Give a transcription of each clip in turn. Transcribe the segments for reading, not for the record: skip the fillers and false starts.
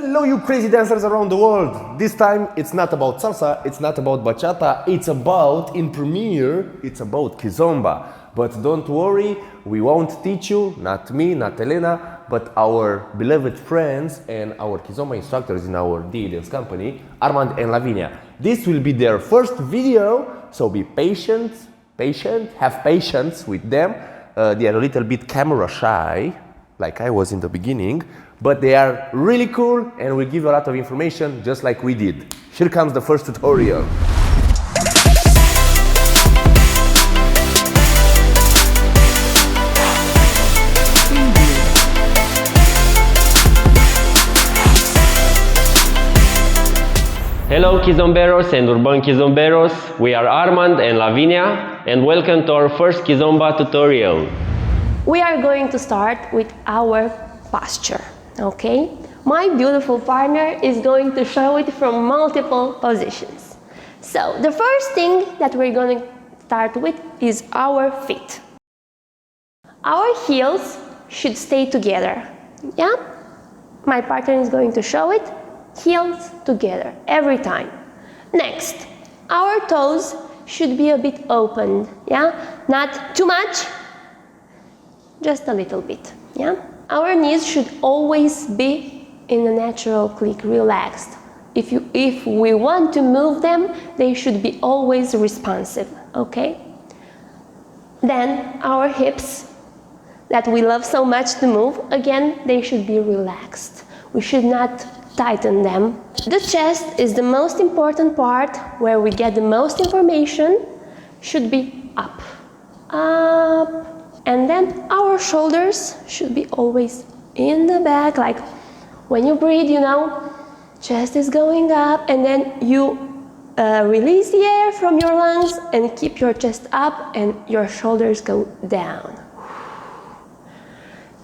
Hello, you crazy dancers around the world! This time it's not about salsa, it's not about bachata, it's about, in premiere, it's about Kizomba. But don't worry, we won't teach you, not me, not Elena, but our beloved friends and our Kizomba instructors in our dance company, Armand and Lavinia. This will be their first video, so be patient, have patience with them. They are a little bit camera shy, like I was in the beginning, but they are really cool and will give you a lot of information just like we did. Here comes the first tutorial. Hello Kizomberos and Urban Kizomberos, we are Armand and Lavinia and welcome to our first Kizomba tutorial. We are going to start with our posture, okay? My beautiful partner is going to show it from multiple positions. So the first thing that we're going to start with is our feet. Our heels should stay together, yeah? My partner is going to show it. Heels together every time. Next, our toes should be a bit open, yeah? Not too much, just a little bit, yeah? Our knees should always be in a natural click, relaxed. If we want to move them, they should be always responsive, okay? Then our hips that we love so much to move, again, they should be relaxed. We should not tighten them. The chest is the most important part where we get the most information, should be up, up. And then our shoulders should be always in the back, like when you breathe, you know, chest is going up and then you release the air from your lungs and keep your chest up and your shoulders go down.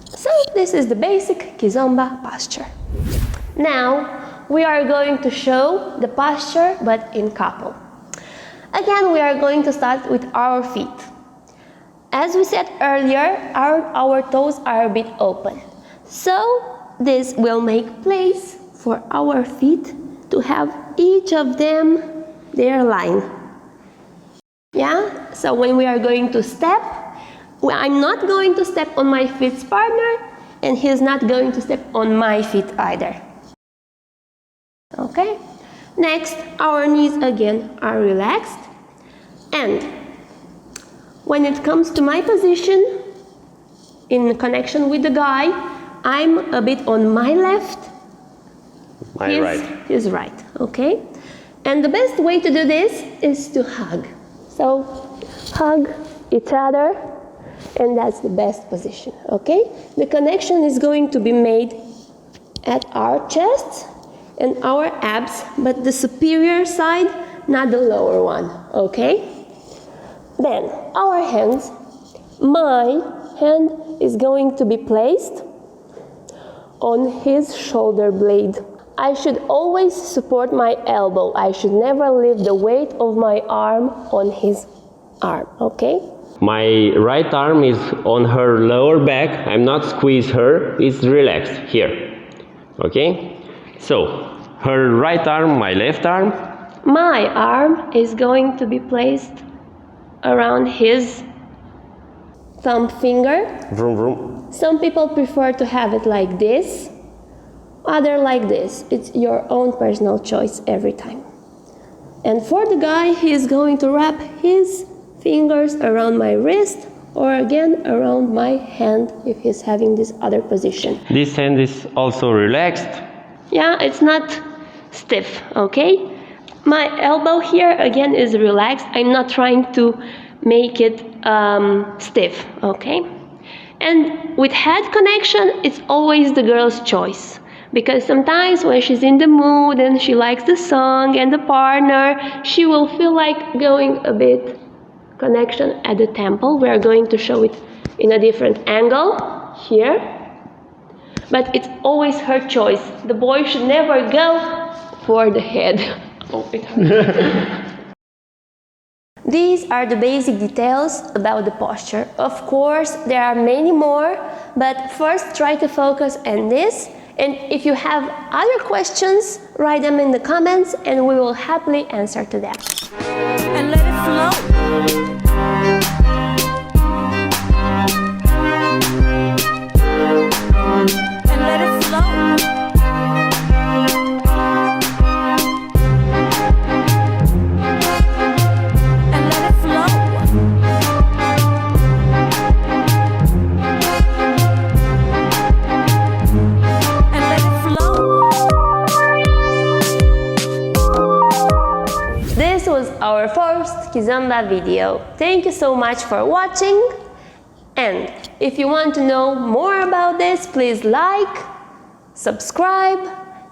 So this is the basic Kizomba posture. Now we are going to show the posture but in couple. Again, we are going to start with our feet. As we said earlier, our toes are a bit open. So this will make place for our feet to have each of them their line. Yeah? So when we are going to step, I'm not going to step on my feet's partner and he's not going to step on my feet either. Okay? Next, our knees again are relaxed. And when it comes to my position, in connection with the guy, I'm a bit on my left, his right, okay? And the best way to do this is to hug. So, hug each other, and that's the best position, okay? The connection is going to be made at our chests and our abs, but the superior side, not the lower one, okay? Then, our hands, my hand is going to be placed on his shoulder blade. I should always support my elbow. I should never leave the weight of my arm on his arm, okay? My right arm is on her lower back, I'm not squeeze her, it's relaxed here, okay? So, her right arm, my left arm. My arm is going to be placed around his thumb finger. Vroom, vroom. Some people prefer to have it like this, other like this. It's your own personal choice every time. And for the guy, he is going to wrap his fingers around my wrist or again around my hand if he's having this other position. This hand is also relaxed. Yeah, it's not stiff, okay? My elbow here again is relaxed. I'm not trying to make it stiff, okay? And with head connection, it's always the girl's choice. Because sometimes when she's in the mood and she likes the song and the partner, she will feel like going a bit connection at the temple. We are going to show it in a different angle here. But it's always her choice. The boy should never go for the head. Oh, it hurts. These are the basic details about the posture. Of course, there are many more, but first try to focus on this And if you have other questions, write them in the comments and we will happily answer to them. And let it flow. And let it flow. And let it flow. And let it flow. This was our first Kizomba video. Thank you so much for watching. And if you want to know more about this, please like, subscribe,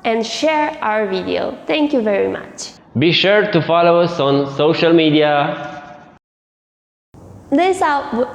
and share our video. Thank you very much. Be sure to follow us on social media. This out.